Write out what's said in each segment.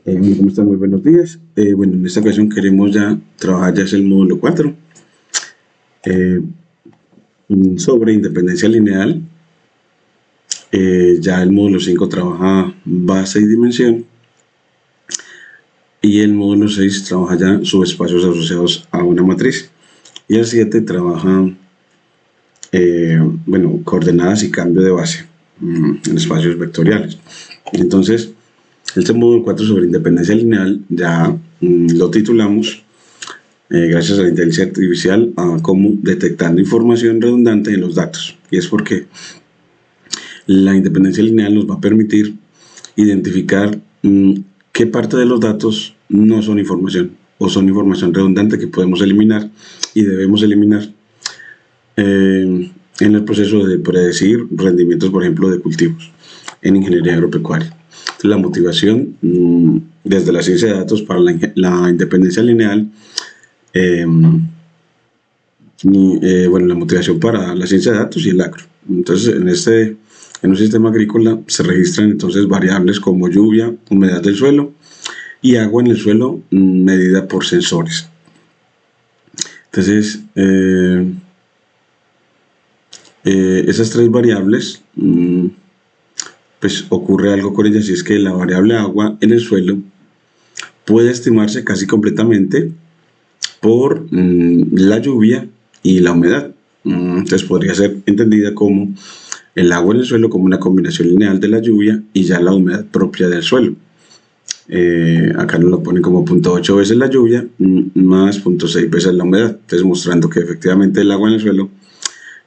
¿Cómo están? Muy buenos días. Bueno, en esta ocasión queremos ya trabajar ya es el módulo 4 eh, sobre independencia lineal. Ya el módulo 5 trabaja base y dimensión y el módulo 6 trabaja ya subespacios asociados a una matriz y el 7 trabaja coordenadas y cambio de base en espacios vectoriales. Entonces, este módulo 4 sobre independencia lineal ya lo titulamos gracias a la inteligencia artificial a cómo detectando información redundante en los datos. Y es porque la independencia lineal nos va a permitir identificar qué parte de los datos no son información o son información redundante que podemos eliminar y debemos eliminar en el proceso de predecir rendimientos, por ejemplo, de cultivos en ingeniería agropecuaria. Entonces, la motivación desde la ciencia de datos para la independencia lineal, la motivación para la ciencia de datos y el agro. Entonces, en un sistema agrícola se registran entonces variables como lluvia, humedad del suelo y agua en el suelo medida por sensores. Entonces, esas tres variables, pues ocurre algo con ellas, y es que la variable agua en el suelo puede estimarse casi completamente por la lluvia y la humedad. Entonces podría ser entendida como el agua en el suelo como una combinación lineal de la lluvia y ya la humedad propia del suelo. Acá nos lo ponen como 0.8 veces la lluvia más 0.6 veces la humedad, entonces mostrando que efectivamente el agua en el suelo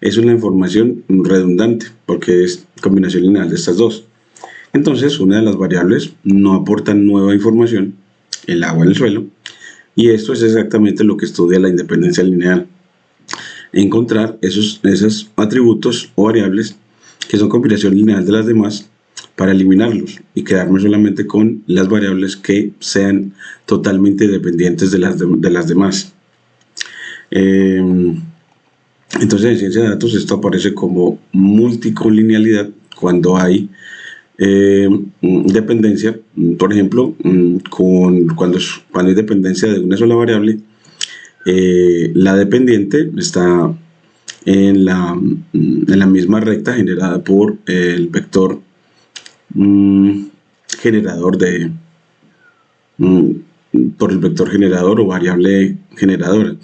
es una información redundante porque es combinación lineal de estas dos. Entonces, una de las variables no aporta nueva información, el agua en el suelo, y esto es exactamente lo que estudia la independencia lineal. Encontrar esos atributos o variables que son combinación lineal de las demás para eliminarlos y quedarme solamente con las variables que sean totalmente dependientes de las demás. Entonces, en ciencia de datos esto aparece como multicolinealidad cuando hay dependencia, por ejemplo, cuando hay dependencia de una sola variable, la dependiente está en la misma recta generada por el vector generador o variable generadora.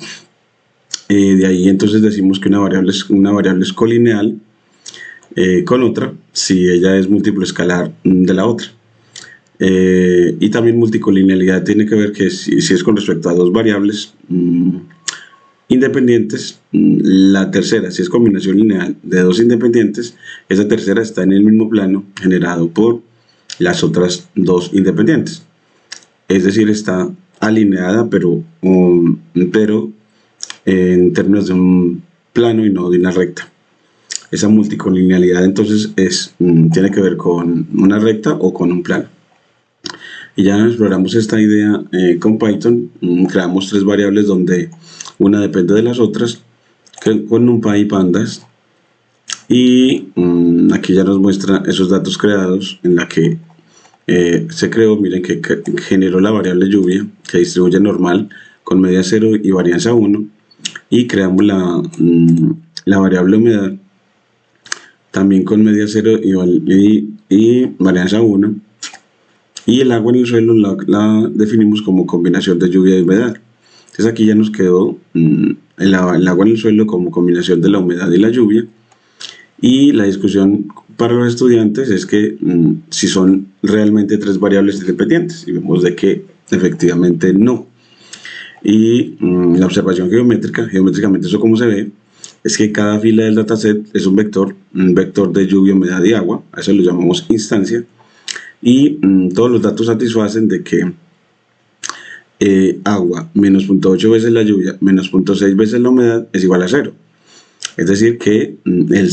De ahí entonces decimos que una variable es colineal con otra si ella es múltiplo escalar de la otra. Y también multicolinealidad tiene que ver que si es con respecto a dos variables independientes, la tercera, si es combinación lineal de dos independientes, esa tercera está en el mismo plano generado por las otras dos independientes. Es decir, está alineada, pero en términos de un plano y no de una recta. Esa multicolinealidad entonces tiene que ver con una recta o con un plano. Y ya exploramos esta idea con Python. Creamos tres variables donde una depende de las otras con NumPy y Pandas. Y aquí ya nos muestra esos datos creados en la que se creó, miren que generó la variable lluvia que distribuye normal con media 0 y varianza 1, y creamos la variable humedad también con media 0 y varianza 1, y el agua en el suelo la definimos como combinación de lluvia y humedad. Entonces aquí ya nos quedó el agua en el suelo como combinación de la humedad y la lluvia, y la discusión para los estudiantes es que si son realmente tres variables independientes, y vemos de que efectivamente no. Y la observación geométricamente eso como se ve, es que cada fila del dataset es un vector de lluvia, humedad y agua, a eso lo llamamos instancia, y todos los datos satisfacen de que agua menos 0.8 veces la lluvia menos 0.6 veces la humedad es igual a 0. Es decir que el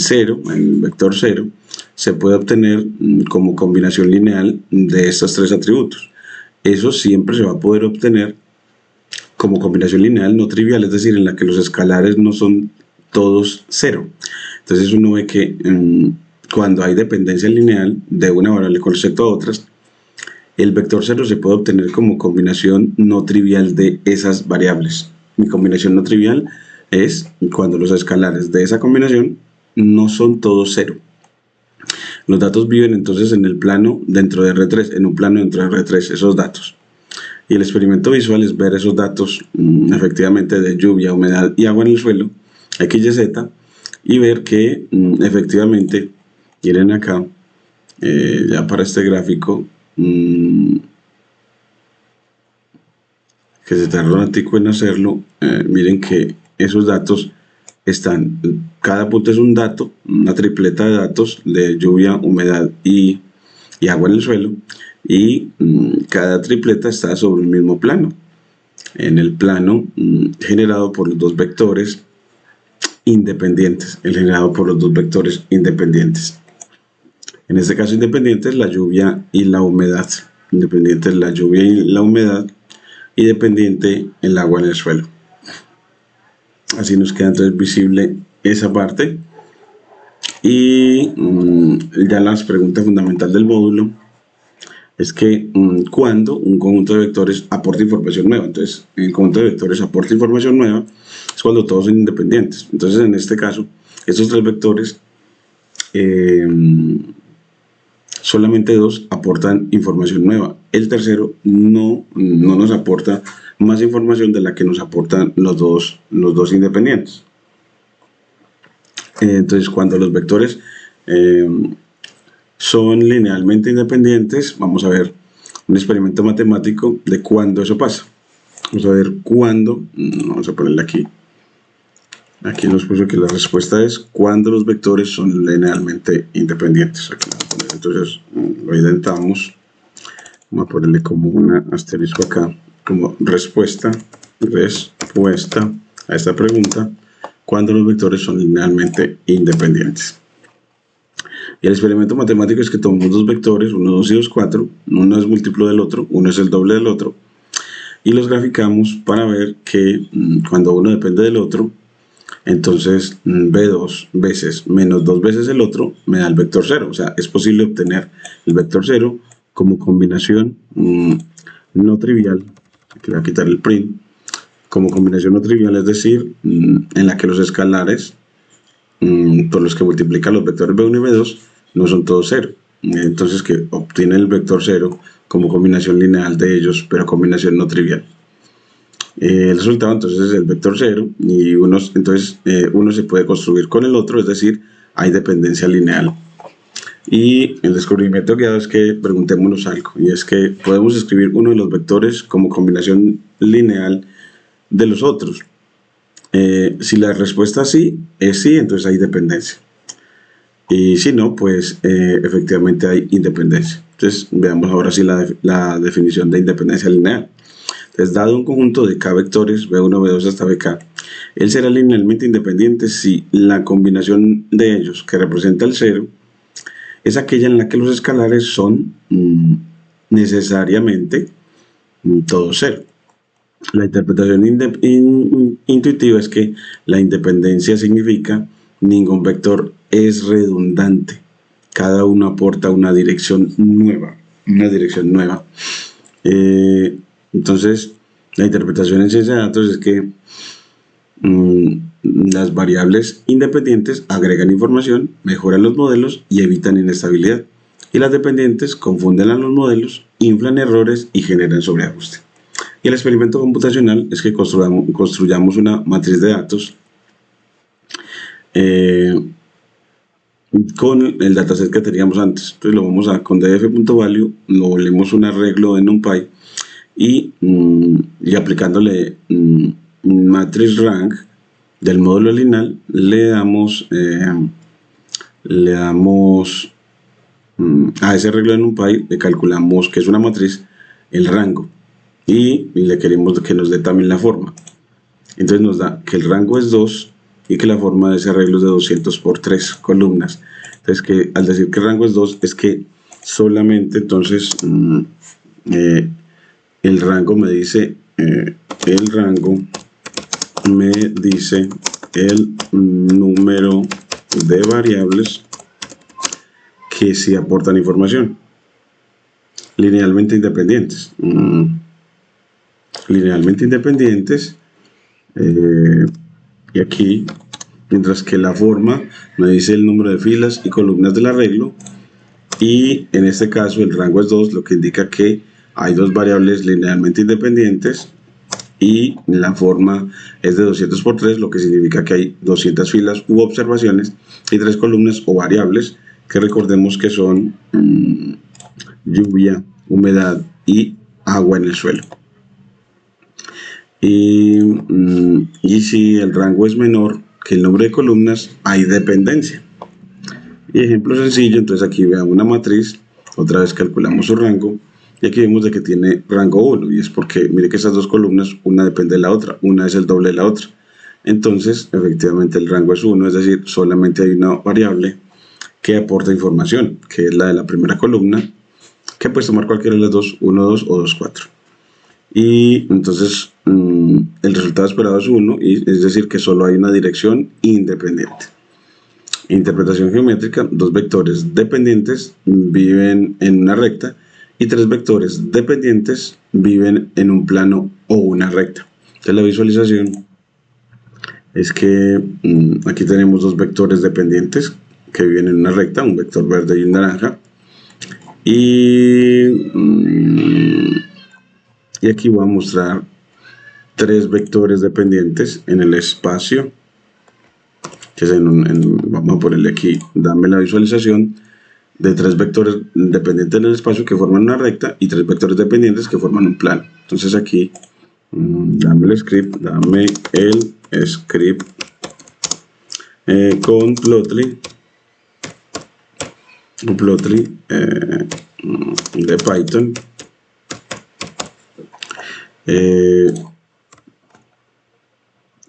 vector 0, se puede obtener como combinación lineal de estos tres atributos. Eso siempre se va a poder obtener como combinación lineal no trivial, es decir, en la que los escalares no son todos 0. Entonces uno ve que cuando hay dependencia lineal de una variable con respecto a otras, el vector 0 se puede obtener como combinación no trivial de esas variables. Mi combinación no trivial es cuando los escalares de esa combinación no son todos 0. Los datos viven entonces en el plano dentro de R3, en un plano dentro de R3, esos datos. Y el experimento visual es ver esos datos efectivamente de lluvia, humedad y agua en el suelo, X, Y, Z, y ver que efectivamente, miren acá, ya para este gráfico, que se tardó un ratico en hacerlo, miren que esos datos están, cada punto es un dato, una tripleta de datos de lluvia, humedad y agua en el suelo, y cada tripleta está sobre el mismo plano, en el plano generado por los dos vectores independientes, En este caso independientes la lluvia y la humedad, independientes la lluvia y la humedad, y dependiente el agua en el suelo. Así nos queda entonces visible esa parte. Y ya la pregunta fundamental del módulo es que cuando un conjunto de vectores aporta información nueva. Entonces, el conjunto de vectores aporta información nueva es cuando todos son independientes. Entonces, en este caso, estos tres vectores, solamente dos aportan información nueva. El tercero no nos aporta más información de la que nos aportan los dos independientes. Entonces, cuando los vectores son linealmente independientes, vamos a ver un experimento matemático de cuándo eso pasa. Vamos a ver cuándo, vamos a ponerle aquí. Aquí nos puso que la respuesta es cuando los vectores son linealmente independientes. Aquí vamos a poner, entonces lo intentamos. Vamos a ponerle como un asterisco acá, como respuesta a esta pregunta, cuando los vectores son linealmente independientes. Y el experimento matemático es que tomamos dos vectores, 1, 2 y 2, 4, uno es múltiplo del otro, uno es el doble del otro, y los graficamos para ver que cuando uno depende del otro, entonces B2 veces menos 2 veces el otro me da el vector 0. O sea, es posible obtener el vector 0 como combinación no trivial. Aquí voy a quitar el print. Como combinación no trivial, es decir, en la que los escalares por los que multiplican los vectores B1 y B2 no son todos 0. Entonces que obtiene el vector 0 como combinación lineal de ellos, pero combinación no trivial. El resultado entonces es el vector 0 y uno se puede construir con el otro, es decir, hay dependencia lineal. Y el descubrimiento que ha dado es que preguntémonos algo, y es que podemos escribir uno de los vectores como combinación lineal de los otros. Si la respuesta sí es sí, entonces hay dependencia. Y si no, pues efectivamente hay independencia. Entonces veamos ahora sí la definición de independencia lineal. Entonces, dado un conjunto de k vectores, B1, B2 hasta Bk, él será linealmente independiente si la combinación de ellos, que representa el 0, es aquella en la que los escalares son necesariamente todos 0. La interpretación intuitiva es que la independencia significa ningún vector es redundante. Cada uno aporta una dirección nueva. Entonces, la interpretación en ciencia de datos es que las variables independientes agregan información, mejoran los modelos y evitan inestabilidad. Y las dependientes confunden a los modelos, inflan errores y generan sobreajuste. Y el experimento computacional es que construyamos una matriz de datos con el dataset que teníamos antes. Entonces lo vamos con df.value, lo volvemos un arreglo de NumPy y aplicándole matrix rank del módulo lineal le damos a ese arreglo de NumPy le calculamos que es una matriz el rango y le queremos que nos dé también la forma. Entonces nos da que el rango es 2 y que la forma de ese arreglo es de 200 por 3 columnas. Entonces que al decir que el rango es 2 es que solamente entonces el rango me dice el número de variables que sí aportan información. linealmente independientes. Linealmente independientes. Y aquí, mientras que la forma me dice el número de filas y columnas del arreglo, y en este caso el rango es 2, lo que indica que hay dos variables linealmente independientes, y la forma es de 200 por 3, lo que significa que hay 200 filas u observaciones y 3 columnas o variables, que recordemos que son lluvia, humedad y agua en el suelo. Y si el rango es menor que el número de columnas, hay dependencia. Y ejemplo sencillo, entonces aquí veamos una matriz, otra vez calculamos su rango, y aquí vemos de que tiene rango 1, y es porque, mire que esas dos columnas, una depende de la otra, una es el doble de la otra. Entonces, efectivamente el rango es 1, es decir, solamente hay una variable que aporta información, que es la de la primera columna, que puedes tomar cualquiera de las dos, 1, 2 o 2, 4. Y entonces el resultado esperado es 1, y es decir que solo hay una dirección independiente. Interpretación geométrica: dos vectores dependientes viven en una recta y tres vectores dependientes viven en un plano o una recta. Entonces la visualización es que aquí tenemos dos vectores dependientes que viven en una recta, un vector verde y un naranja, y aquí voy a mostrar tres vectores dependientes en el espacio, que es vamos a ponerle aquí, dame la visualización de tres vectores dependientes en el espacio que forman una recta y tres vectores dependientes que forman un plano. Entonces aquí, dame el script con Plotly de Python.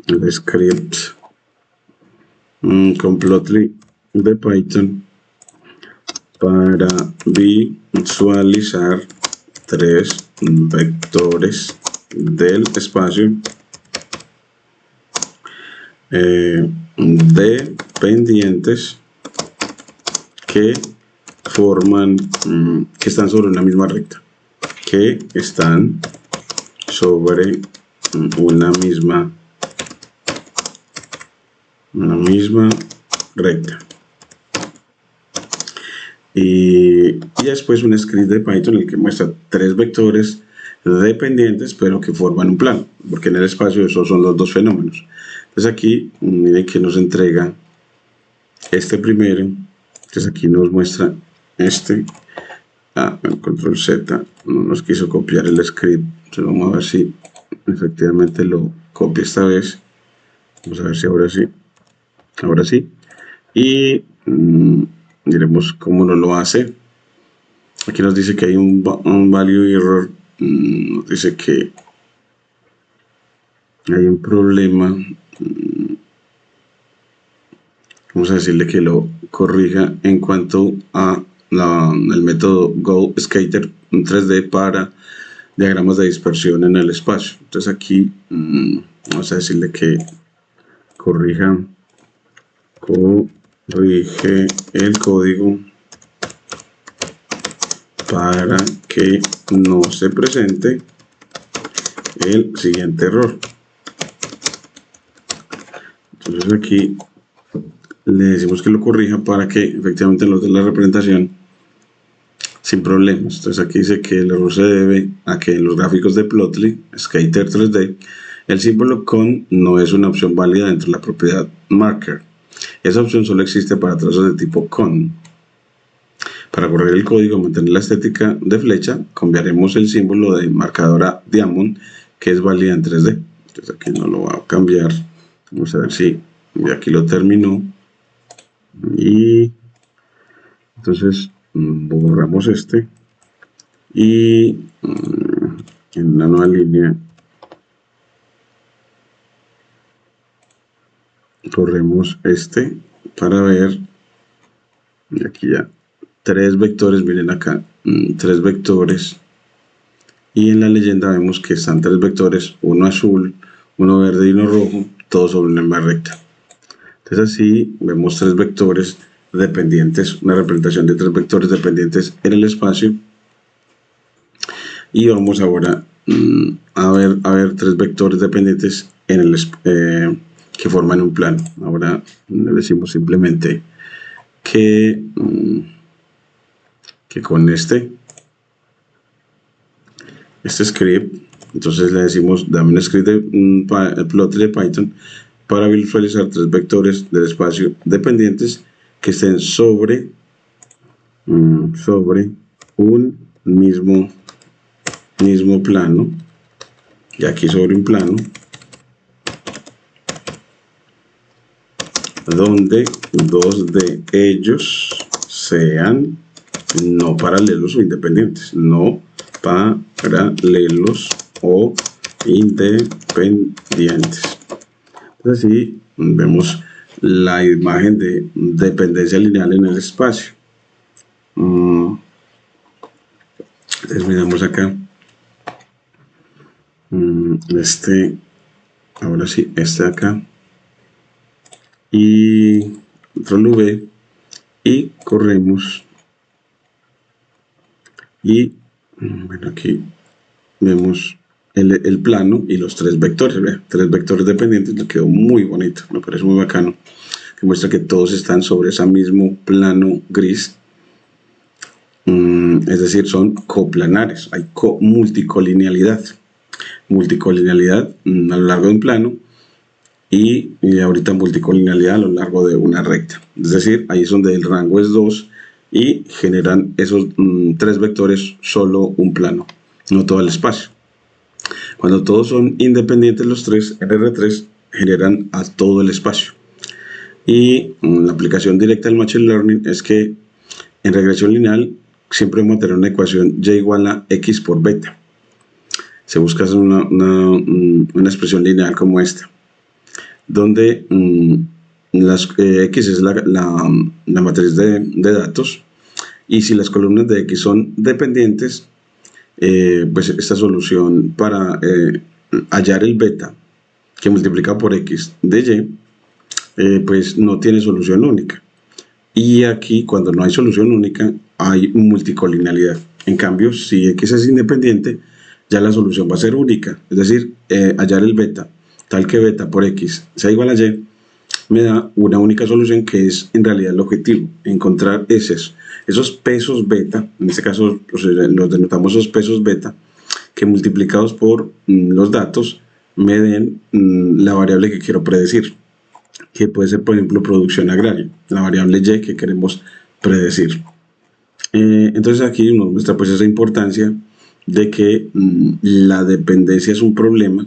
El script con Plotly de Python para visualizar tres vectores del espacio dependientes que forman, que están sobre una misma recta, una misma recta. Y después un script de Python en el que muestra tres vectores dependientes pero que forman un plano, porque en el espacio esos son los dos fenómenos. Entonces aquí miren que nos entrega este primero. Entonces aquí nos muestra este. El control Z no nos quiso copiar el script. Entonces vamos a ver si efectivamente lo copia esta vez. Vamos a ver si ahora sí. Ahora sí. Y diremos cómo no lo hace. Aquí nos dice que hay un value error. Nos dice que hay un problema. Vamos a decirle que lo corrija en cuanto a el método GoScatter 3D para diagramas de dispersión en el espacio. Entonces aquí vamos a decirle que corrige el código para que no se presente el siguiente error. Entonces aquí le decimos que lo corrija para que efectivamente nos dé la representación sin problemas. Entonces aquí dice que el error se debe a que en los gráficos de Plotly Skater 3D el símbolo con no es una opción válida dentro de la propiedad marker. Esa opción solo existe para trazos de tipo con. Para corregir el código y mantener la estética de flecha, cambiaremos el símbolo de marcadora diamond, que es válida en 3D. Entonces aquí no lo voy a cambiar. Vamos a ver si aquí lo terminó. Y entonces borramos este. Y en una nueva línea corremos este para ver. Y aquí ya tres vectores, miren acá, tres vectores, y en la leyenda vemos que están tres vectores, uno azul, uno verde y uno rojo, todos sobre una misma recta. Entonces así vemos tres vectores dependientes, una representación de tres vectores dependientes en el espacio, y vamos ahora a ver tres vectores dependientes en que forman un plano. Ahora le decimos simplemente que con este script, entonces le decimos dame un script de plot de Python para visualizar tres vectores del espacio dependientes que estén sobre un mismo plano, y aquí sobre un plano donde dos de ellos sean no paralelos o independientes, no paralelos o independientes. Entonces así vemos la imagen de dependencia lineal en el espacio. Entonces miramos acá, ahora sí, este acá, y control V, y corremos, y bueno, aquí vemos el plano y los tres vectores, ¿ve? Tres vectores dependientes, le quedó muy bonito, me parece muy bacano, que muestra que todos están sobre ese mismo plano gris. Es decir, son coplanares, hay multicolinealidad a lo largo de un plano y ahorita multicolinealidad a lo largo de una recta. Es decir, ahí es donde el rango es 2 y generan esos tres vectores solo un plano, no todo el espacio. Cuando todos son independientes los tres, en R3 generan a todo el espacio. Y la aplicación directa del Machine Learning es que en regresión lineal siempre vamos a tener una ecuación y igual a x por beta. Se busca una expresión lineal como esta, donde x es la matriz de datos, y si las columnas de x son dependientes, pues esta solución para hallar el beta que multiplica por x de y, pues no tiene solución única. Y aquí, cuando no hay solución única, hay multicolinealidad. En cambio, si x es independiente, ya la solución va a ser única. Es decir, hallar el beta, tal que beta por x sea igual a y, me da una única solución, que es en realidad el objetivo, encontrar esos pesos beta. En este caso los denotamos esos pesos beta, que multiplicados por los datos me den la variable que quiero predecir, que puede ser, por ejemplo, producción agraria, la variable y que queremos predecir. Entonces aquí nos muestra pues esa importancia de que la dependencia es un problema,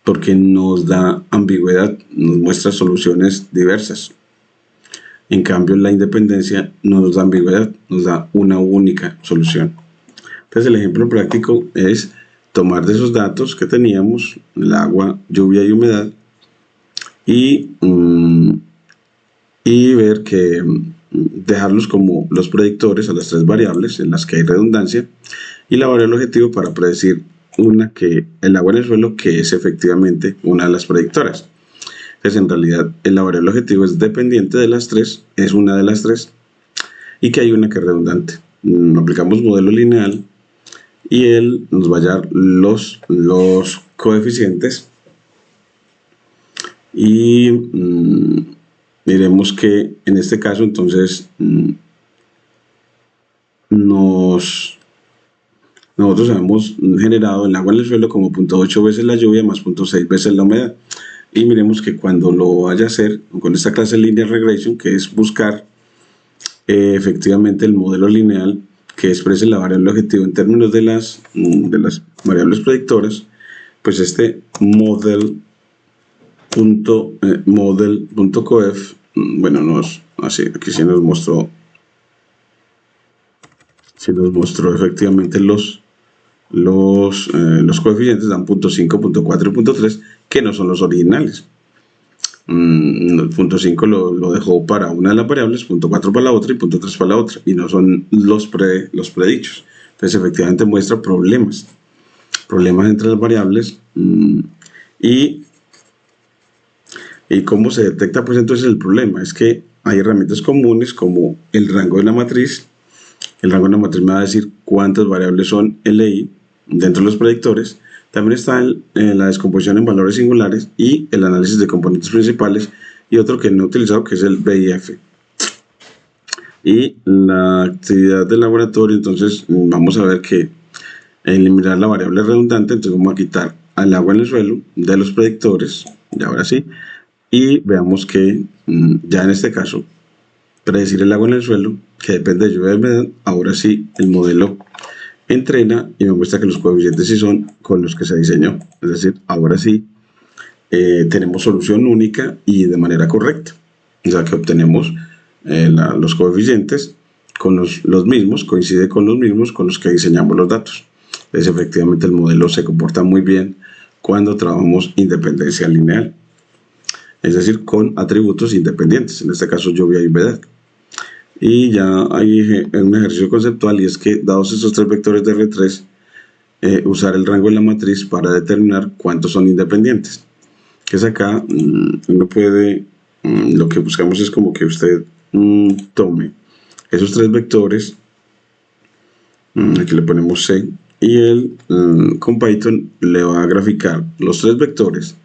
porque nos da ambigüedad, nos muestra soluciones diversas. En cambio, la independencia no nos da ambigüedad, nos da una única solución. Entonces el ejemplo práctico es tomar de esos datos que teníamos, el agua, lluvia y humedad, y ver que dejarlos como los predictores a las tres variables en las que hay redundancia, y la variable objetivo para predecir el agua en el suelo, que es efectivamente una de las predictoras. Entonces en realidad la variable objetivo es dependiente de las tres, es una de las tres, y que hay una que es redundante. Aplicamos modelo lineal y él nos va a hallar los coeficientes, y miremos que en este caso entonces nosotros hemos generado el agua en el suelo como 0.8 veces la lluvia más 0.6 veces la humedad, y miremos que cuando lo vaya a hacer con esta clase linear regression, que es buscar efectivamente el modelo lineal que exprese la variable objetivo en términos de las variables predictoras, pues este model.coef, bueno, aquí sí nos mostró efectivamente los coeficientes, dan 0.5, 0.4 y 0.3, que no son los originales. El 0.5 lo dejó para una de las variables, 0.4 para la otra y 0.3 para la otra, y no son los predichos. Entonces efectivamente muestra problemas entre las variables. Y cómo se detecta pues entonces el problema es que hay herramientas comunes como el rango de la matriz. El rango de la matriz me va a decir cuántas variables son LI, dentro de los predictores. También está la descomposición en valores singulares y el análisis de componentes principales, y otro que no he utilizado, que es el BIF. Y la actividad del laboratorio, entonces vamos a ver que eliminar la variable redundante, entonces vamos a quitar al agua en el suelo de los predictores, y ahora sí, y veamos que ya en este caso, predecir el agua en el suelo, que depende de lluvia y humedad, ahora sí el modelo entrena y me muestra que los coeficientes sí son con los que se diseñó, es decir, ahora sí tenemos solución única y de manera correcta, o sea que obtenemos los coeficientes con los mismos, coincide con los mismos con los que diseñamos los datos. Entonces efectivamente el modelo se comporta muy bien cuando trabajamos independencia lineal, es decir, con atributos independientes, en este caso lluvia y humedad. Y ya hay un ejercicio conceptual, y es que dados estos tres vectores de R3, usar el rango de la matriz para determinar cuántos son independientes. Que es acá, uno puede, lo que buscamos es como que usted tome esos tres vectores, aquí le ponemos C, y él con Python le va a graficar los tres vectores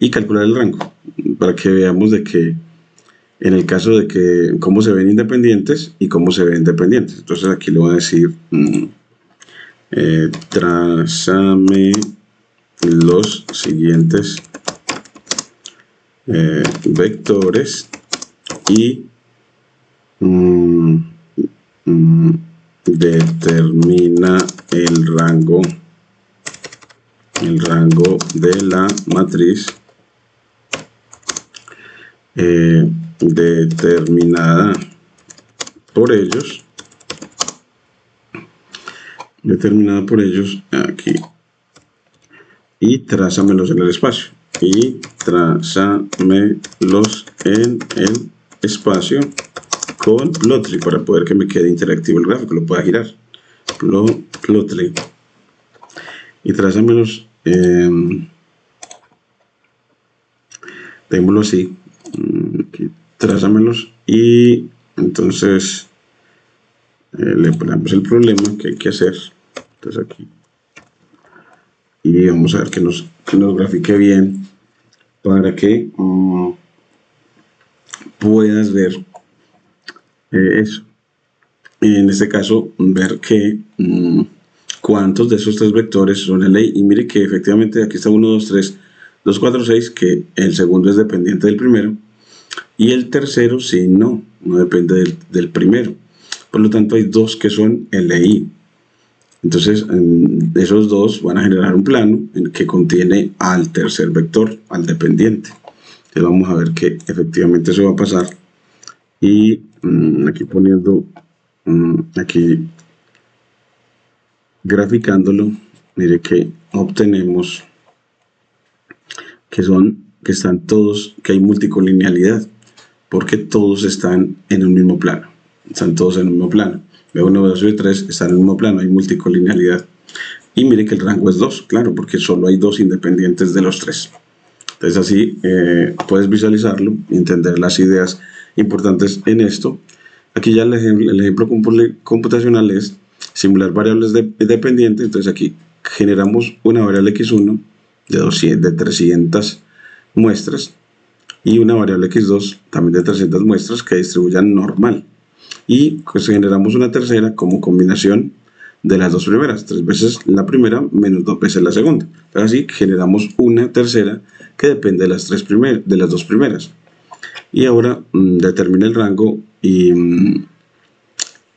y calcular el rango, para que veamos de que en el caso de que cómo se ven independientes y cómo se ven dependientes. Entonces aquí le voy a decir trázame los siguientes vectores y determina el rango de la matriz determinada por ellos aquí, y trázamelos en el espacio, con Plotly para poder que me quede interactivo el gráfico, lo pueda girar. Plotly, y trázamelos, démoslo así, aquí, trázamelos, y entonces le ponemos el problema que hay que hacer, entonces aquí, y vamos a ver que nos grafique bien para que puedas ver eso. Y en este caso, ver que cuántos de esos tres vectores son el ley, y mire que efectivamente aquí está 1, 2, 3, 2, 4, 6, que el segundo es dependiente del primero, y el tercero sí no depende del primero, por lo tanto hay dos que son LI. Entonces esos dos van a generar un plano que contiene al tercer vector, al dependiente. Entonces vamos a ver que efectivamente eso va a pasar, y aquí poniendo, aquí graficándolo, mire que obtenemos que están todos, que hay multicolinealidad, porque todos están en un mismo plano, están todos en un mismo plano. B1, B2 y B3 están en el mismo plano, hay multicolinealidad. Y mire que el rango es 2, claro, porque solo hay dos independientes de los tres. Entonces así puedes visualizarlo y entender las ideas importantes en esto. Aquí ya el ejemplo computacional es simular variables dependientes. Entonces aquí generamos una variable x1 de 300 muestras y una variable x2 también de 300 muestras que distribuyan normal. Y pues generamos una tercera como combinación de las dos primeras, 3 veces la primera menos 2 veces la segunda. Así generamos una tercera que depende de las dos primeras. Y ahora determina el rango y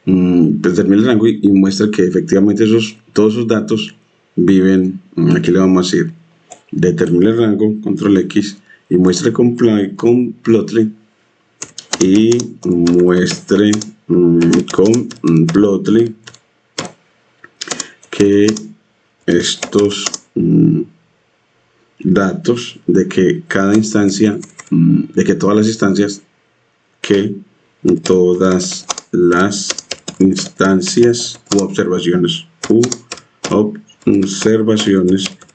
muestra que efectivamente todos esos datos viven. Aquí le vamos a decir determina el rango, control X, y muestre con Plotly, y muestre con Plotly que estos datos de que cada instancia, de que todas las instancias u observaciones,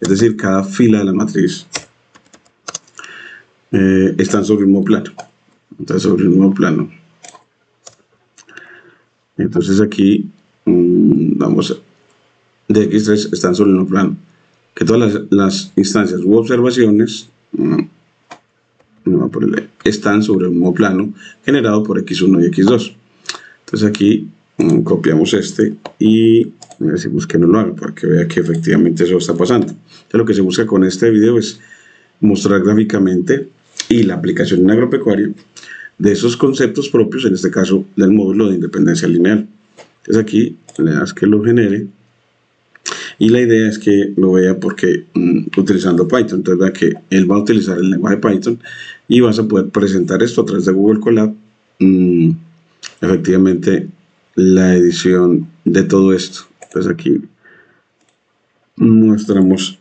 es decir, cada fila de la matriz están sobre el mismo plano. Entonces aquí vamos de X3 están sobre el mismo plano, que todas las instancias u observaciones están sobre el mismo plano generado por X1 y X2. Entonces aquí copiamos este y decimos que no lo haga para que vea que efectivamente eso está pasando. Entonces lo que se busca con este video es mostrar gráficamente y la aplicación en agropecuaria de esos conceptos propios, en este caso del módulo de independencia lineal. Entonces aquí le das que lo genere y la idea es que lo vea porque utilizando Python, entonces vea que él va a utilizar el lenguaje Python y vas a poder presentar esto a través de Google Colab, efectivamente la edición de todo esto. Entonces aquí mostramos,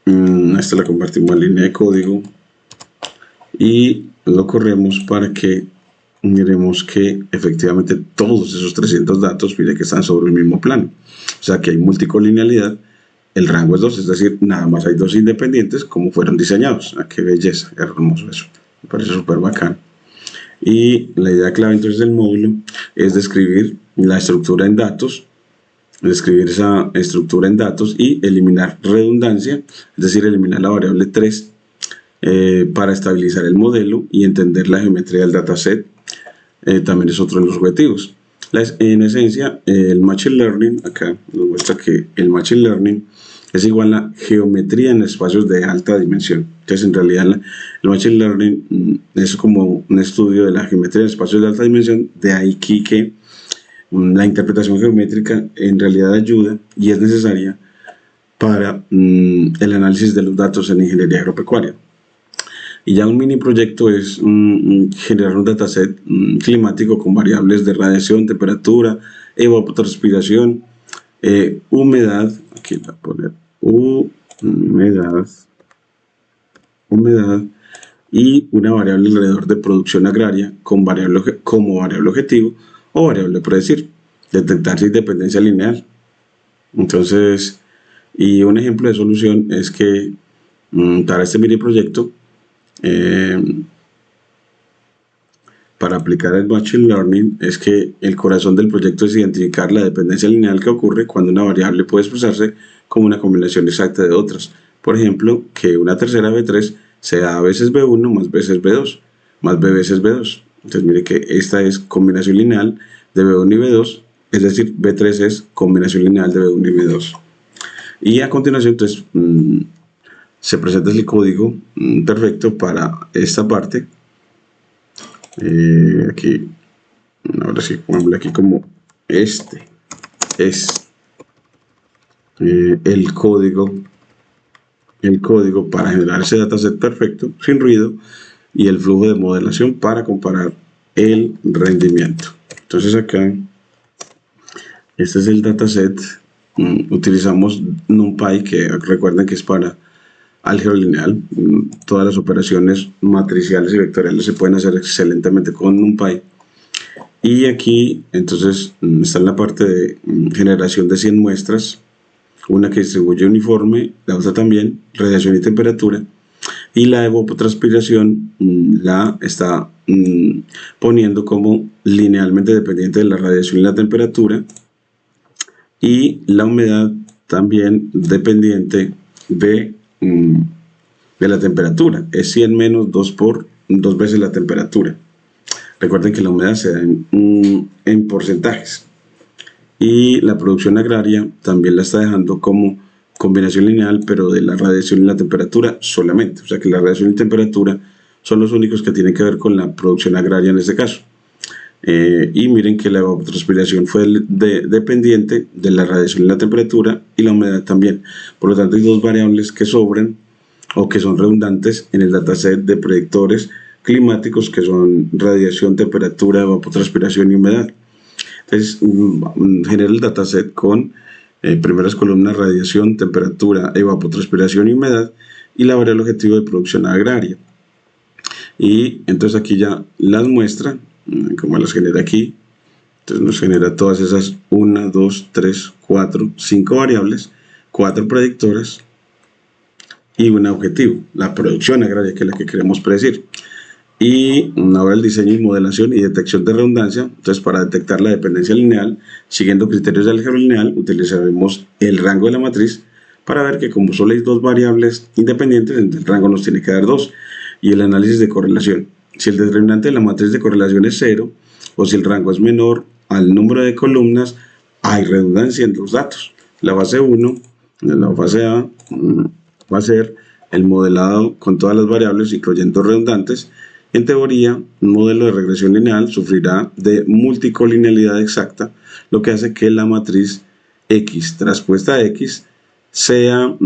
esta la compartimos en línea de código y lo corremos para que miremos que efectivamente todos esos 300 datos, mire que están sobre el mismo plano, o sea que hay multicolinealidad, el rango es 2, es decir, nada más hay dos independientes como fueron diseñados. ¡Qué belleza! Hermoso eso, me parece súper bacán. Y la idea clave entonces del módulo es describir la estructura en datos, describir esa estructura en datos y eliminar redundancia, es decir, eliminar la variable 3 para estabilizar el modelo y entender la geometría del dataset. También es otro de los objetivos. En esencia, el Machine Learning, acá nos muestra que el Machine Learning es igual a geometría en espacios de alta dimensión. Entonces, en realidad, el Machine Learning es como un estudio de la geometría en espacios de alta dimensión. De ahí que la interpretación geométrica en realidad ayuda y es necesaria para el análisis de los datos en ingeniería agropecuaria. Y ya un mini proyecto es generar un dataset climático con variables de radiación, temperatura, evapotranspiración, humedad, aquí voy a poner humedad y una variable alrededor de producción agraria como variable objetivo o variable predecir, detectar si dependencia lineal. Entonces, y un ejemplo de solución es que para este mini proyecto, para aplicar el Machine Learning, es que el corazón del proyecto es identificar la dependencia lineal que ocurre cuando una variable puede expresarse como una combinación exacta de otras. Por ejemplo, que una tercera B3 sea A veces B1 más veces B2 más B veces B2. Entonces mire que esta es combinación lineal de B1 y B2, es decir, B3 es combinación lineal de B1 y B2. Y a continuación entonces se presenta el código perfecto para esta parte. Aquí, ahora sí, pongámosle aquí como este es el código para generar ese dataset perfecto, sin ruido, y el flujo de modelación para comparar el rendimiento. Entonces acá, este es el dataset. Utilizamos NumPy, que recuerden que es para álgebra lineal. Todas las operaciones matriciales y vectoriales se pueden hacer excelentemente con NumPy. Y aquí entonces está en la parte de generación de 100 muestras, una que distribuye uniforme, la otra también, radiación y temperatura, y la evapotranspiración la está poniendo como linealmente dependiente de la radiación y la temperatura, y la humedad también dependiente de la temperatura, es 100 menos 2 veces la temperatura. Recuerden que la humedad se da en porcentajes. Y la producción agraria también la está dejando como combinación lineal, pero de la radiación y la temperatura solamente. O sea que la radiación y temperatura son los únicos que tienen que ver con la producción agraria en este caso. Y miren que la evapotranspiración fue dependiente de la radiación y la temperatura, y la humedad también. Por lo tanto, hay dos variables que sobran o que son redundantes en el dataset de predictores climáticos, que son radiación, temperatura, evapotranspiración y humedad. Entonces, genera el dataset con primeras columnas radiación, temperatura, evapotranspiración y humedad, y la variable objetivo de producción agraria. Y entonces aquí ya las muestra, como las genera aquí. Entonces nos genera todas esas 1, 2, 3, 4, 5 variables, 4 predictoras y un objetivo, la producción agraria, que es la que queremos predecir. Y ahora el diseño y modelación y detección de redundancia. Entonces, para detectar la dependencia lineal, siguiendo criterios de álgebra lineal, utilizaremos el rango de la matriz para ver que como solo hay dos variables independientes, entonces el rango nos tiene que dar 2. Y el análisis de correlación. Si el determinante de la matriz de correlación es 0, o si el rango es menor al número de columnas, hay redundancia en los datos. La fase 1, la fase A, va a ser el modelado con todas las variables, incluyendo redundantes. En teoría, un modelo de regresión lineal sufrirá de multicolinealidad exacta, lo que hace que la matriz X traspuesta a X sea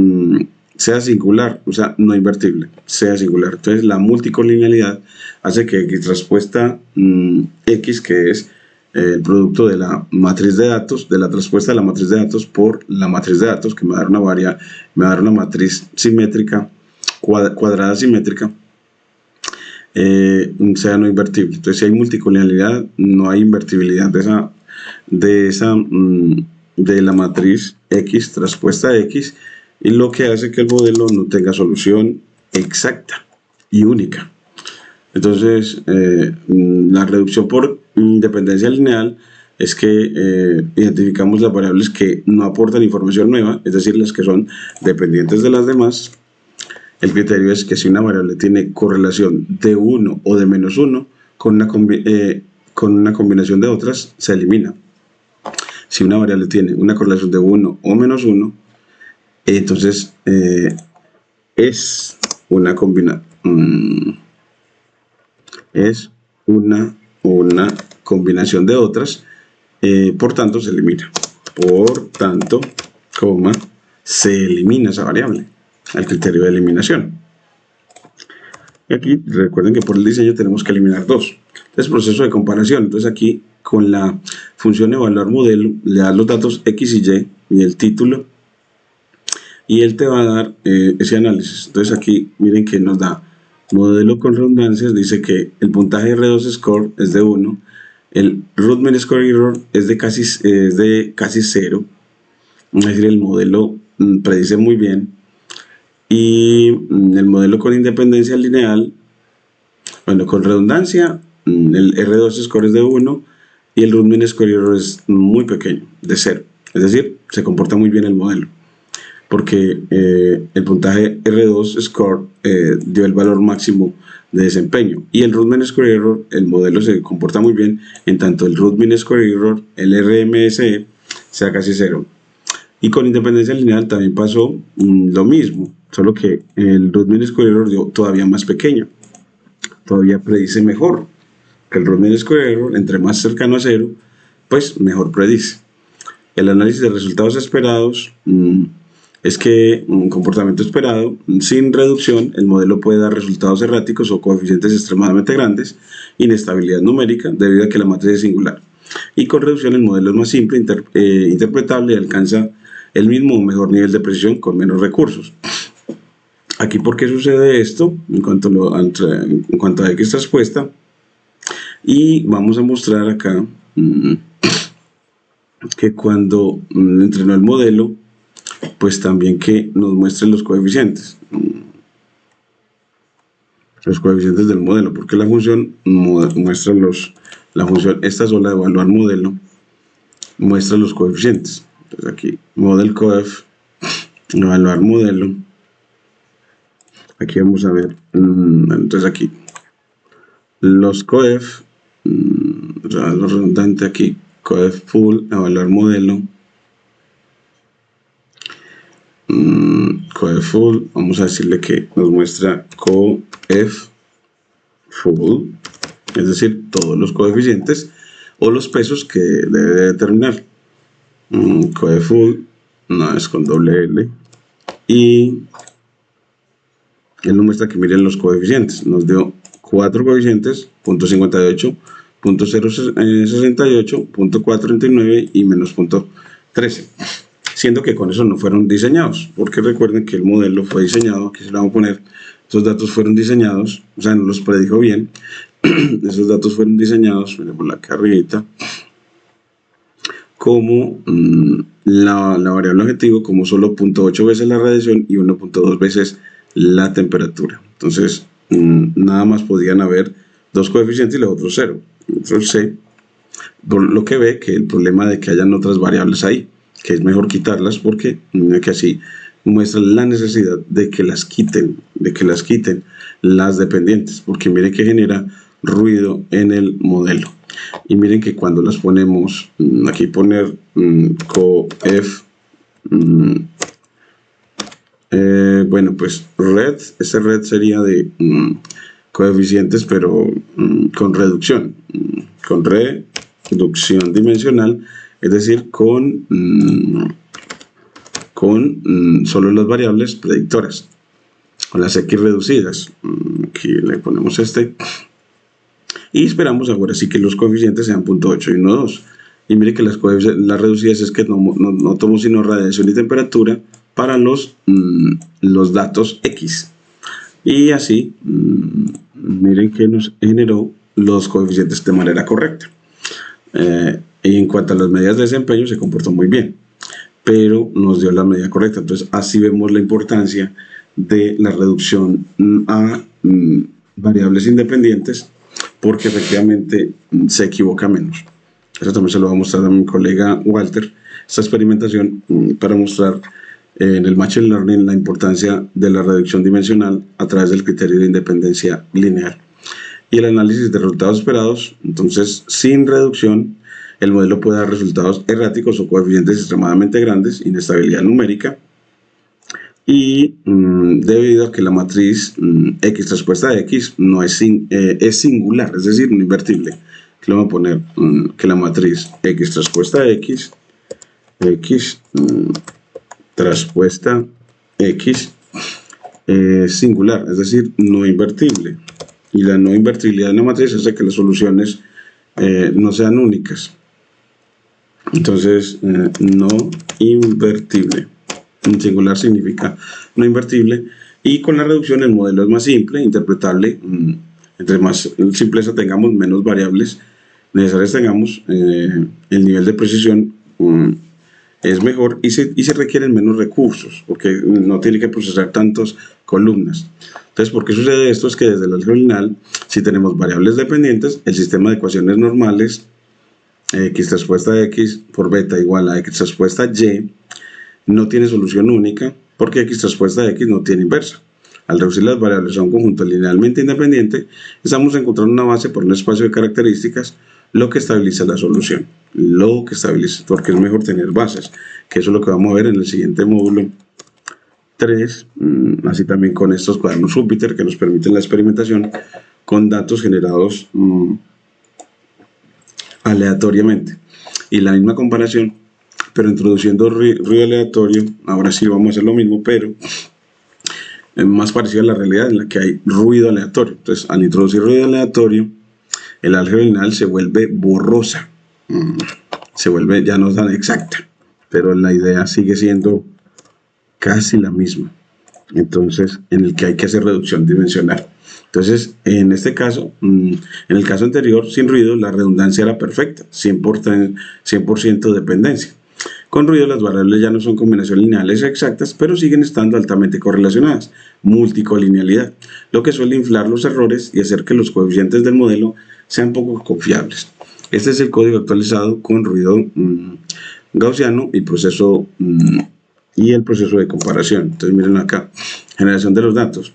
singular, o sea, no invertible, sea singular. Entonces, la multicolinealidad hace que X traspuesta X, que es el producto de la matriz de datos, de la traspuesta de la matriz de datos por la matriz de datos, que me va a dar una matriz simétrica, cuadrada simétrica, sea no invertible. Entonces, si hay multicolinealidad, no hay invertibilidad de la matriz X traspuesta a X, y lo que hace que el modelo no tenga solución exacta y única. Entonces, la reducción por dependencia lineal es que identificamos las variables que no aportan información nueva, es decir, las que son dependientes de las demás. El criterio es que si una variable tiene correlación de 1 o de menos 1 con una combinación de otras, se elimina. Si una variable tiene una correlación de 1 o menos 1, entonces es una combinación de otras, por tanto se elimina. Por tanto, se elimina esa variable al criterio de eliminación. Y aquí recuerden que por el diseño tenemos que eliminar 2. Es proceso de comparación. Entonces aquí con la función evaluar modelo le das los datos X y Y el título, y él te va a dar ese análisis. Entonces aquí miren que nos da modelo con redundancias, dice que el puntaje R2 score es de 1, el root mean square error es de casi 0, es decir, el modelo predice muy bien. Y el modelo con independencia lineal, bueno, con redundancia, el R2 score es de 1 y el root mean square error es muy pequeño, de 0. Es decir, se comporta muy bien el modelo, porque el puntaje R2 score dio el valor máximo de desempeño, y el root mean square error, el modelo se comporta muy bien, en tanto el root mean square error, el RMSE, sea casi 0. Y con independencia lineal también pasó lo mismo, solo que el root mean square error dio todavía más pequeño, todavía predice mejor que el root mean square error. Entre más cercano a 0, pues mejor predice. El análisis de resultados esperados es que un comportamiento esperado, sin reducción, el modelo puede dar resultados erráticos o coeficientes extremadamente grandes, inestabilidad numérica debido a que la matriz es singular. Y con reducción el modelo es más simple, interpretable y alcanza el mismo o mejor nivel de precisión con menos recursos. Aquí, ¿por qué sucede esto? En cuanto a X traspuesta, y vamos a mostrar acá que cuando entrenó el modelo, pues también que nos muestren los coeficientes del modelo, porque la función muestra la función esta sola de evaluar modelo muestra los coeficientes. Entonces aquí model coef, evaluar modelo, aquí vamos a ver, entonces aquí los coef, o sea, lo redundante aquí, coef full, evaluar modelo, coef full, vamos a decirle que nos muestra coef full, es decir, todos los coeficientes o los pesos que debe determinar. Coef full, no es con doble L, y él nos muestra que miren los coeficientes, nos dio 4 coeficientes, .58, .068, .439 y menos .13, siendo que con eso no fueron diseñados, porque recuerden que el modelo fue diseñado, aquí se lo vamos a poner, estos datos fueron diseñados, o sea, no los predijo bien, esos datos fueron diseñados, por la carrita, como la variable objetivo, como solo 0.8 veces la radiación y 1.2 veces la temperatura. Entonces, nada más podían haber dos coeficientes y los otros 0. Control C, por lo que ve que el problema de que hayan otras variables ahí, que es mejor quitarlas porque que así muestra la necesidad de que las quiten las dependientes, porque miren que genera ruido en el modelo. Y miren que cuando las ponemos, aquí poner coef, bueno, pues red, ese red sería de coeficientes, pero con reducción, con reducción dimensional, es decir, con solo las variables predictoras, con las x reducidas. Aquí le ponemos este y esperamos ahora sí que los coeficientes sean 0.8 y 1.2. Y mire que las reducidas es que no tomo sino radiación y temperatura para los datos x. Y así, miren que nos generó los coeficientes de manera correcta. Y en cuanto a las medidas de desempeño, se comportó muy bien, pero nos dio la medida correcta. Entonces, así vemos la importancia de la reducción a variables independientes, porque efectivamente se equivoca menos. Eso también se lo va a mostrar a mi colega Walter, esta experimentación para mostrar en el Machine Learning la importancia de la reducción dimensional a través del criterio de independencia lineal y el análisis de resultados esperados. Entonces, sin reducción, el modelo puede dar resultados erráticos o coeficientes extremadamente grandes, inestabilidad numérica, y debido a que la matriz x transpuesta a x no es singular, es decir, no invertible. Aquí le vamos a poner que la matriz x transpuesta a x transpuesta x es singular, es decir, no invertible. Y la no invertibilidad de la matriz hace que las soluciones no sean únicas. Entonces, no invertible. En singular significa no invertible. Y con la reducción el modelo es más simple, interpretable. Entre más simpleza tengamos, menos variables necesarias tengamos, el nivel de precisión es mejor y se requieren menos recursos, porque no tiene que procesar tantas columnas. Entonces, ¿por qué sucede esto? Es que desde el álgebra lineal, si tenemos variables dependientes, el sistema de ecuaciones normales, x transpuesta a x por beta igual a x transpuesta a y, no tiene solución única, porque x transpuesta a x no tiene inversa. Al reducir las variables a un conjunto linealmente independiente, estamos encontrando una base por un espacio de características, lo que estabiliza la solución. Porque es mejor tener bases, que eso es lo que vamos a ver en el siguiente módulo 3, así también con estos cuadernos Jupyter que nos permiten la experimentación con datos generados aleatoriamente. Y la misma comparación, pero introduciendo ruido aleatorio. Ahora sí vamos a hacer lo mismo, pero es más parecido a la realidad en la que hay ruido aleatorio. Entonces, al introducir ruido aleatorio, el álgebra lineal se vuelve borrosa, ya no es tan exacta, pero la idea sigue siendo casi la misma. Entonces, en el que hay que hacer reducción dimensional. Entonces, en este caso, en el caso anterior, sin ruido, la redundancia era perfecta, 100% dependencia. Con ruido, las variables ya no son combinaciones lineales exactas, pero siguen estando altamente correlacionadas, multicolinealidad, lo que suele inflar los errores y hacer que los coeficientes del modelo sean poco confiables. Este es el código actualizado con ruido gaussiano y el proceso de comparación. Entonces, miren acá, generación de los datos.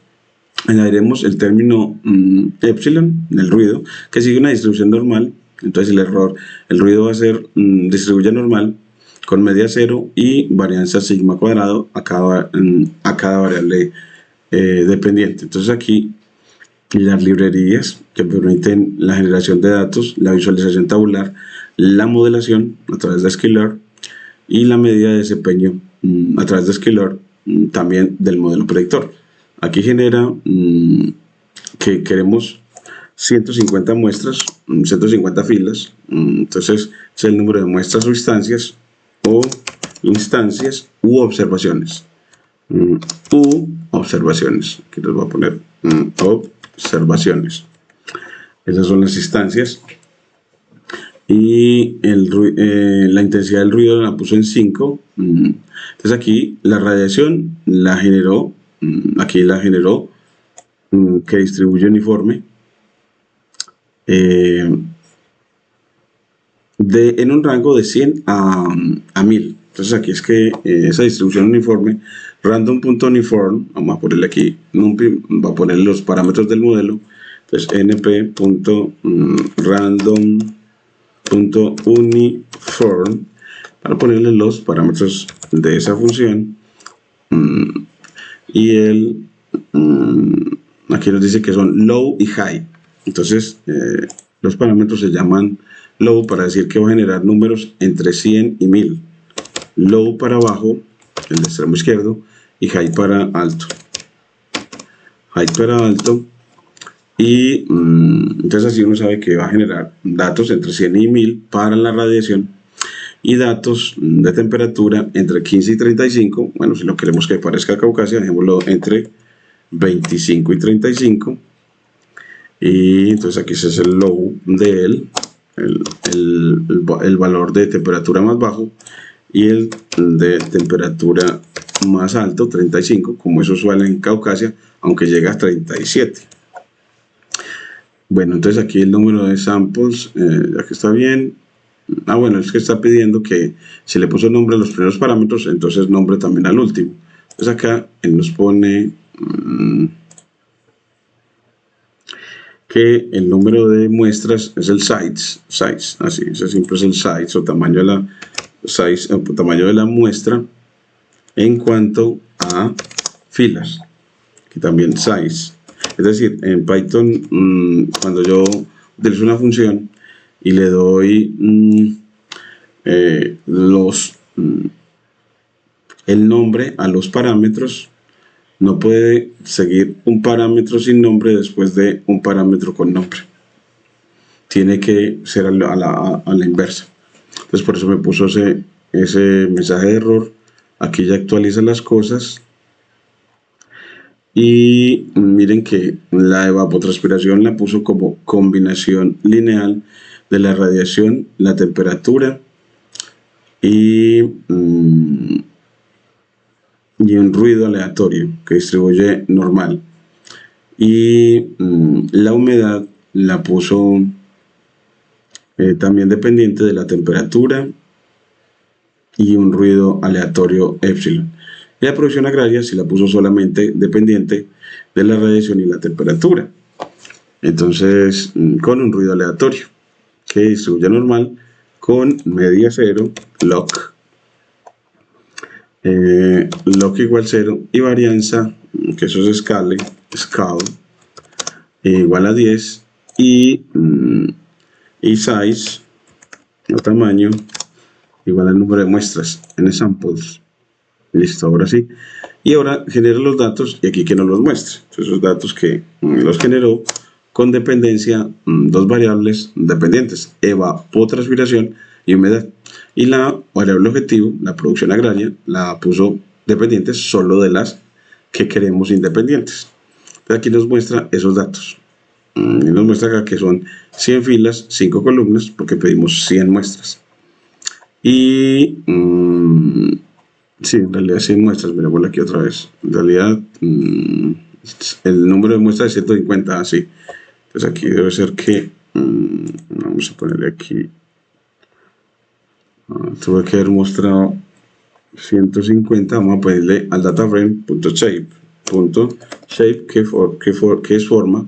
Añadiremos el término epsilon del ruido, que sigue una distribución normal. Entonces, el ruido va a ser distribuye normal con media 0 y varianza sigma cuadrado a cada variable dependiente. Entonces, aquí las librerías que permiten la generación de datos, la visualización tabular, la modelación a través de Sklearn y la medida de desempeño a través de Sklearn también del modelo predictor. Aquí genera que queremos 150 muestras, 150 filas, entonces es el número de muestras o instancias u observaciones. Aquí les voy a poner observaciones. Esas son las instancias. Y la intensidad del ruido la puso en 5. Entonces aquí la radiación la generó, que distribuye uniforme. eh, en un rango de 100 a 1000. Entonces aquí es que esa distribución uniforme, random.uniform, vamos a ponerle aquí, va a poner los parámetros del modelo. Entonces np.random.uniform para ponerle los parámetros de esa función. Y aquí nos dice que son low y high. Entonces los parámetros se llaman low para decir que va a generar números entre 100 y 1000. Low para abajo, el extremo izquierdo, y high para alto. High para alto. Y entonces así uno sabe que va a generar datos entre 100 y 1000 para la radiación y datos de temperatura entre 15 y 35. Bueno, si lo queremos que parezca Caucasia, dejémoslo entre 25 y 35. Y entonces aquí ese es el low de él, el valor de temperatura más bajo, y el de temperatura más alto, 35, como es usual en Caucasia, aunque llega a 37. Bueno, entonces aquí el número de samples, ya que está bien. Bueno, es que está pidiendo que si le puso nombre a los primeros parámetros, entonces nombre también al último. Entonces acá él nos pone que el número de muestras es el size, así, ese siempre es el size o tamaño de la muestra en cuanto a filas, que también size. Es decir, en Python, cuando yo utilizo una función y le doy el nombre a los parámetros, no puede seguir un parámetro sin nombre después de un parámetro con nombre. Tiene que ser a la inversa. Entonces por eso me puso ese mensaje de error. Aquí ya actualiza las cosas. Y miren que la evapotranspiración la puso como combinación lineal de la radiación, la temperatura y un ruido aleatorio que distribuye normal. Y la humedad la puso también dependiente de la temperatura y un ruido aleatorio epsilon. Y la producción agraria sí la puso solamente dependiente de la radiación y la temperatura. Entonces, con un ruido aleatorio que distribuye normal con media cero, log igual 0 y varianza, que eso es scale igual a 10 y size o tamaño igual al número de muestras en samples. Listo, ahora sí. Y ahora genera los datos y aquí que nos los muestre. Entonces, esos datos que los generó con dependencia, dos variables dependientes, evapotranspiración y humedad. Y la variable objetivo, la producción agraria, la puso dependiente solo de las que queremos independientes. Entonces, aquí nos muestra esos datos. Y nos muestra acá que son 100 filas, 5 columnas, porque pedimos 100 muestras. Y sí, en realidad 100 muestras, miremoslo aquí otra vez. En realidad, el número de muestras es 150, así. Entonces aquí debe ser que, vamos a ponerle aquí, tuve que haber mostrado 150, vamos a ponerle al dataframe.shape, que es forma,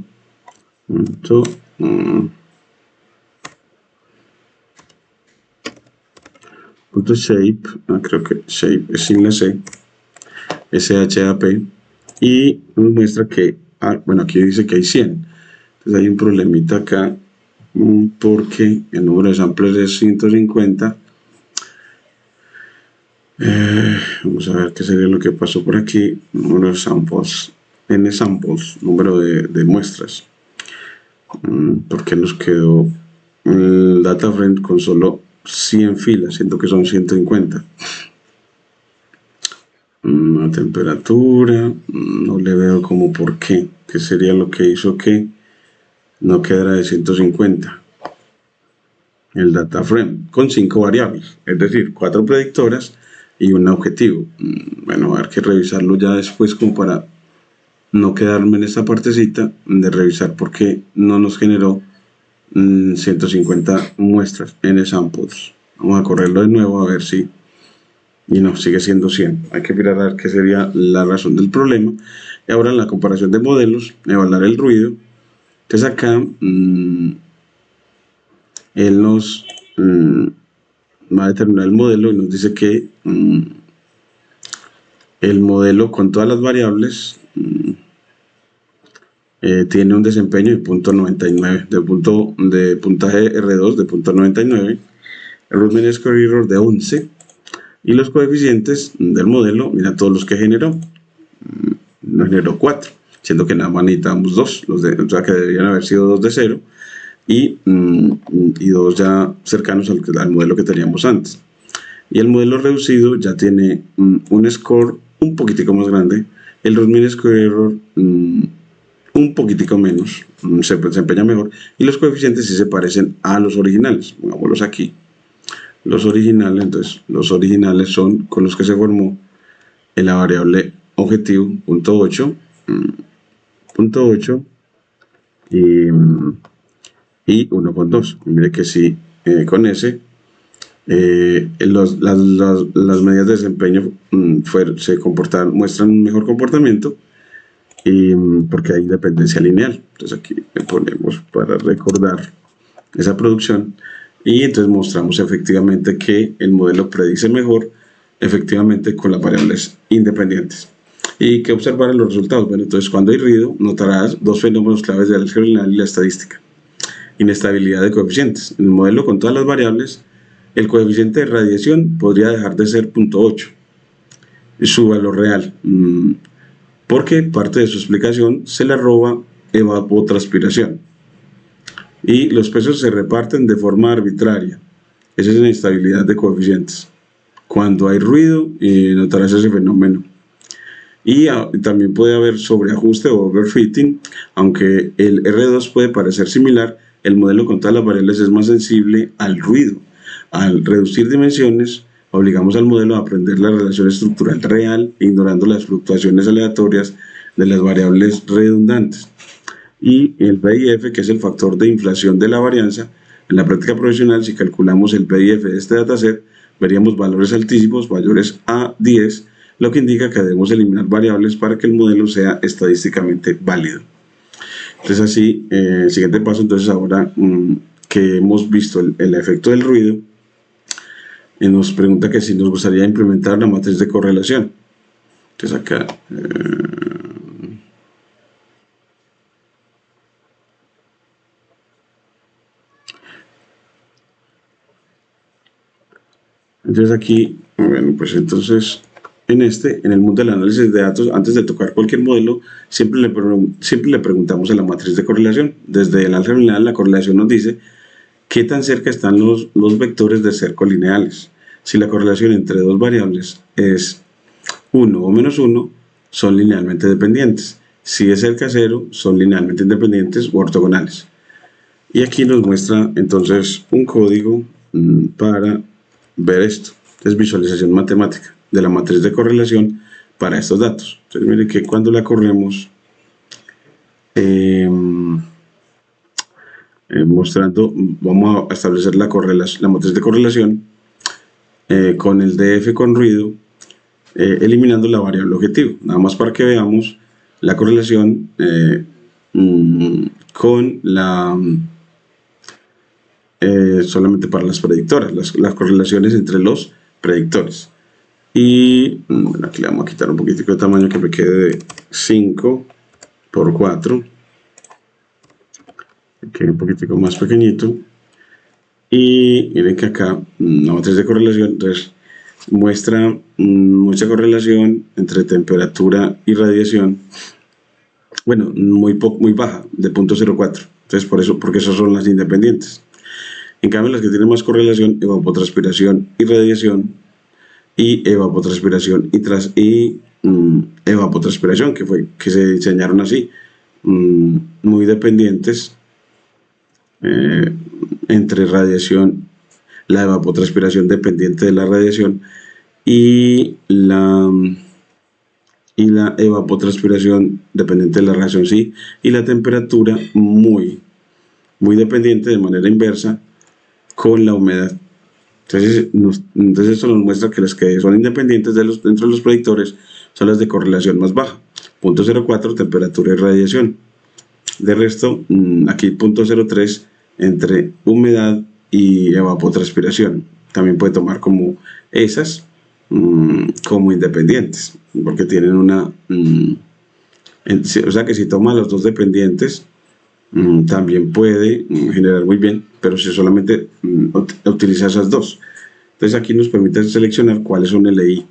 shape, creo que shape es sin la C, shap, y nos muestra que, bueno, aquí dice que hay 100, entonces hay un problemita acá, porque el número de samples es 150. Vamos a ver qué sería lo que pasó por aquí. Número de samples, n samples, número de muestras. Porque nos quedó el data frame con solo 100 filas, siento que son 150. La temperatura, no le veo como por qué sería lo que hizo que no quedara de 150. El data frame con 5 variables, es decir, 4 predictoras y un objetivo. Bueno, va a haber que revisarlo ya después como para no quedarme en esta partecita de revisar por qué no nos generó 150 muestras, n samples. Vamos a correrlo de nuevo a ver si, y no, sigue siendo 100. Hay que mirar a ver qué sería la razón del problema. Y ahora en la comparación de modelos, evaluar el ruido. Entonces acá él nos va a determinar el modelo y nos dice que el modelo con todas las variables tiene un desempeño de 0.99, de puntaje R2 de 0.99, el root mean square error de 11, y los coeficientes del modelo, mira todos los que generó, no generó 4, siendo que nada más necesitábamos 2, o sea que deberían haber sido 2 de 0, y 2 ya cercanos al modelo que teníamos antes. Y el modelo reducido ya tiene un score un poquitico más grande, el root mean square error un poquitico menos, se desempeña mejor, y los coeficientes sí se parecen a los originales. Pongámoslos aquí. Los originales, entonces, los originales son con los que se formó en la variable objetivo, .8, y 1.2. Mire que sí, con ese, las medidas de desempeño muestran un mejor comportamiento, y porque hay dependencia lineal. Entonces aquí le ponemos para recordar esa producción, y entonces mostramos efectivamente que el modelo predice mejor efectivamente con las variables independientes. ¿Y qué observar en los resultados? Bueno, entonces cuando hay ruido notarás dos fenómenos claves del álgebra lineal y la estadística: inestabilidad de coeficientes. En el modelo con todas las variables, el coeficiente de radiación podría dejar de ser 0.8, su valor real, porque parte de su explicación se le roba evapotranspiración, y los pesos se reparten de forma arbitraria. Esa es la inestabilidad de coeficientes. Cuando hay ruido, notarás ese fenómeno. Y también puede haber sobreajuste o overfitting. Aunque el R2 puede parecer similar, el modelo con todas las variables es más sensible al ruido. Al reducir dimensiones, obligamos al modelo a aprender la relación estructural real, ignorando las fluctuaciones aleatorias de las variables redundantes. Y el PIF, que es el factor de inflación de la varianza. En la práctica profesional, si calculamos el PIF de este dataset, veríamos valores altísimos, mayores a 10, lo que indica que debemos eliminar variables para que el modelo sea estadísticamente válido. Entonces así, el siguiente paso, entonces ahora que hemos visto el efecto del ruido, nos pregunta que si nos gustaría implementar la matriz de correlación. Entonces acá... entonces aquí, bueno, pues entonces en el mundo del análisis de datos, antes de tocar cualquier modelo, siempre le preguntamos a la matriz de correlación. Desde el álgebra lineal, la correlación nos dice qué tan cerca están los vectores de ser colineales. Si la correlación entre dos variables es 1 o menos 1, son linealmente dependientes. Si es cerca a 0, son linealmente independientes o ortogonales. Y aquí nos muestra entonces un código para ver esto. Es visualización matemática de la matriz de correlación para estos datos. Entonces miren que cuando la corremos, mostrando, vamos a establecer la matriz de correlación con el DF con ruido, eliminando la variable objetivo, nada más para que veamos la correlación con la solamente para las predictoras, las correlaciones entre los predictores. Y bueno, aquí le vamos a quitar un poquitico de tamaño, que me quede de 5 por 4, que quede un poquitico más pequeñito. Y miren que acá la matriz de correlación entonces muestra mucha correlación entre temperatura y radiación, bueno, muy baja, de 0.04. Entonces porque esas son las independientes. En cambio, las que tienen más correlación, evapotranspiración y radiación, y evapotranspiración y evapotranspiración, que se diseñaron así, muy dependientes entre radiación, la evapotranspiración dependiente de la radiación y la evapotranspiración dependiente de la radiación, sí, y la temperatura muy muy dependiente de manera inversa con la humedad. Entonces esto nos muestra que las que son independientes dentro de los predictores son las de correlación más baja. 0.04 temperatura y radiación. De resto, aquí 0.03 entre humedad y evapotranspiración. También puede tomar como esas como independientes, porque tienen una... o sea que si toma los dos dependientes, también puede generar muy bien, pero si solamente utiliza esas dos. Entonces aquí nos permite seleccionar cuáles son LI.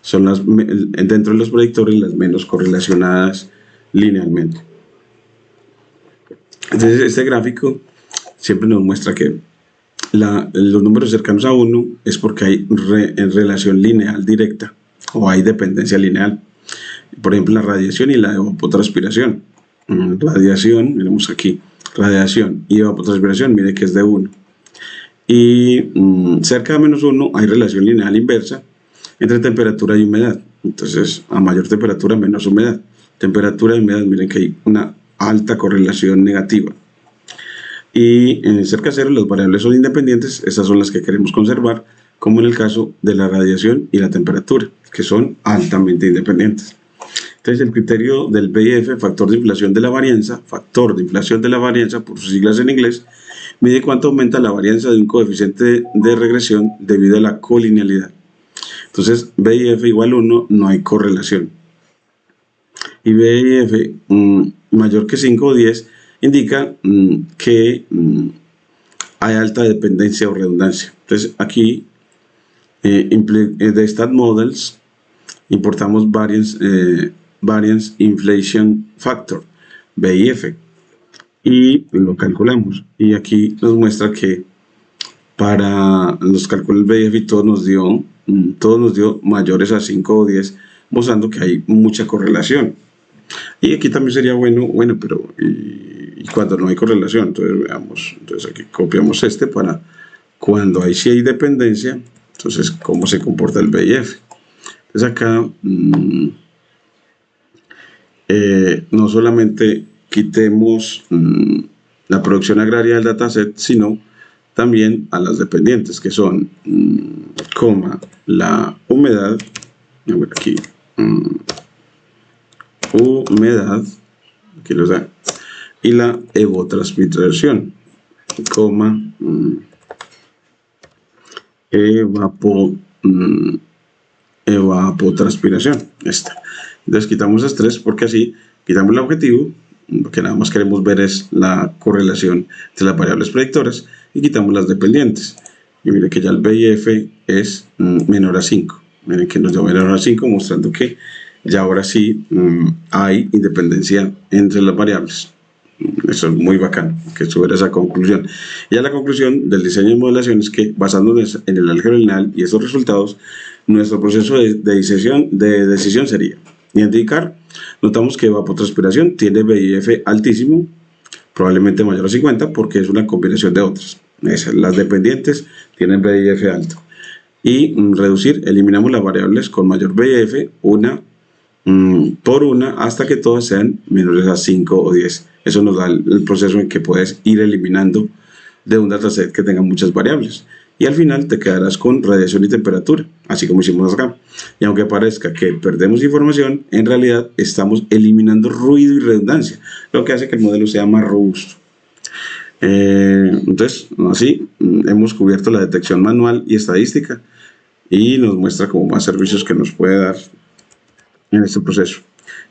Son dentro de los predictores las menos correlacionadas linealmente. Entonces este gráfico siempre nos muestra que los números cercanos a 1 es porque hay relación lineal directa o hay dependencia lineal. Por ejemplo, la radiación y la evapotranspiración. Radiación, miremos aquí, radiación y evapotranspiración, mire que es de 1. Y cerca de -1 hay relación lineal inversa entre temperatura y humedad. Entonces, a mayor temperatura, menos humedad. Temperatura y humedad, miren que hay una alta correlación negativa. Y cerca de 0 las variables son independientes, esas son las que queremos conservar, como en el caso de la radiación y la temperatura, que son altamente independientes. Entonces el criterio del BIF, factor de inflación de la varianza, por sus siglas en inglés, mide cuánto aumenta la varianza de un coeficiente de regresión debido a la colinealidad. Entonces BIF igual 1, no hay correlación. Y BIF mayor que 5 o 10 indica que hay alta dependencia o redundancia. Entonces aquí de Stat Models importamos Variance Inflation Factor, BIF, y lo calculamos. Y aquí nos muestra que para los cálculos BIF todo nos dio mayores a 5 o 10, mostrando que hay mucha correlación. Y aquí también sería bueno, pero y cuando no hay correlación, entonces veamos, entonces aquí copiamos para cuando sí hay dependencia, entonces cómo se comporta el BIF. Entonces acá no solamente quitemos la producción agraria del dataset, sino también a las dependientes, que son la humedad, a ver aquí, humedad, aquí lo da, y la evapotranspiración, evapotranspiración. Entonces quitamos estrés porque así quitamos el objetivo, lo que nada más queremos ver es la correlación entre las variables predictoras, y quitamos las dependientes. Y miren que ya el BIF es menor a 5. Miren que nos dio menor a 5, mostrando que ya ahora sí hay independencia entre las variables. Eso es muy bacano, que estuviera esa conclusión. Y ya la conclusión del diseño de modelación es que, basándonos en el álgebra lineal y estos resultados, nuestro proceso de decisión sería identificar. Notamos que evapotranspiración tiene BIF altísimo, probablemente mayor a 50, porque es una combinación de otras. Las dependientes tienen BIF alto. Y reducir, eliminamos las variables con mayor BIF una por una hasta que todas sean menores a 5 o 10. Eso nos da el proceso en que puedes ir eliminando de un dataset que tenga muchas variables. Y al final te quedarás con radiación y temperatura, así como hicimos acá. Y aunque parezca que perdemos información, en realidad estamos eliminando ruido y redundancia, lo que hace que el modelo sea más robusto. Entonces, así hemos cubierto la detección manual y estadística, y nos muestra como más servicios que nos puede dar en este proceso.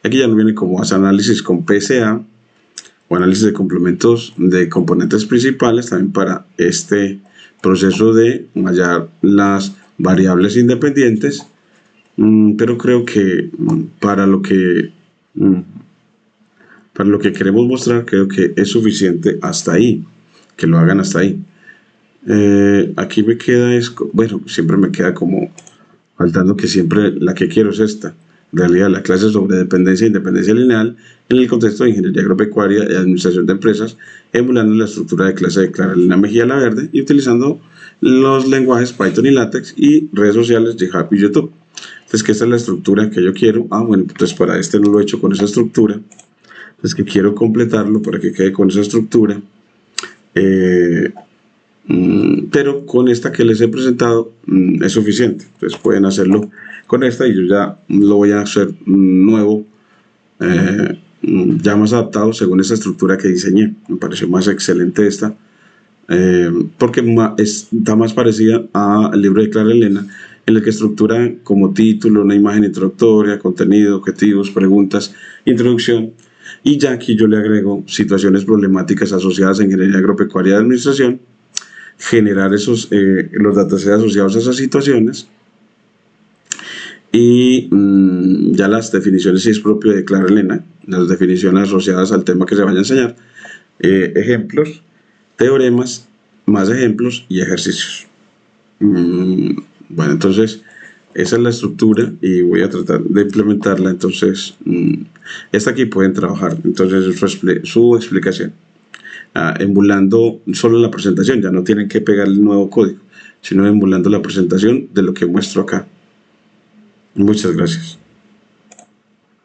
Aquí ya nos viene como hacer análisis con PSA o análisis de complementos de componentes principales, también para este proceso de hallar las variables independientes, pero creo que para lo que queremos mostrar, creo que es suficiente hasta ahí, que lo hagan hasta ahí. Aquí me queda, siempre me queda como faltando que siempre la que quiero es esta. En realidad, la clase sobre dependencia e independencia lineal en el contexto de ingeniería agropecuaria y administración de empresas, emulando la estructura de clase de Clara Elena Mejía Laverde y utilizando los lenguajes Python y LaTeX y redes sociales de GitHub y YouTube. Entonces, que esta es la estructura que yo quiero. Entonces para este no lo he hecho con esa estructura. Entonces, que quiero completarlo para que quede con esa estructura. Eh, pero con esta que les he presentado es suficiente. Entonces pueden hacerlo con esta y yo ya lo voy a hacer nuevo, ya más adaptado según esa estructura que diseñé. Me pareció más excelente esta, porque está más parecida al libro de Clara Elena, en el que estructura como título una imagen introductoria, contenido, objetivos, preguntas, introducción. Y ya aquí yo le agrego situaciones problemáticas asociadas a ingeniería agropecuaria de administración, generar los datasets asociados a esas situaciones y ya las definiciones, si es propio de Clara Elena, las definiciones asociadas al tema que se vaya a enseñar, ejemplos, teoremas, más ejemplos y ejercicios. Bueno, entonces esa es la estructura y voy a tratar de implementarla. Entonces, esta aquí pueden trabajar. Entonces, su explicación. Emulando solo la presentación, ya no tienen que pegar el nuevo código, sino emulando la presentación de lo que muestro acá. Muchas gracias.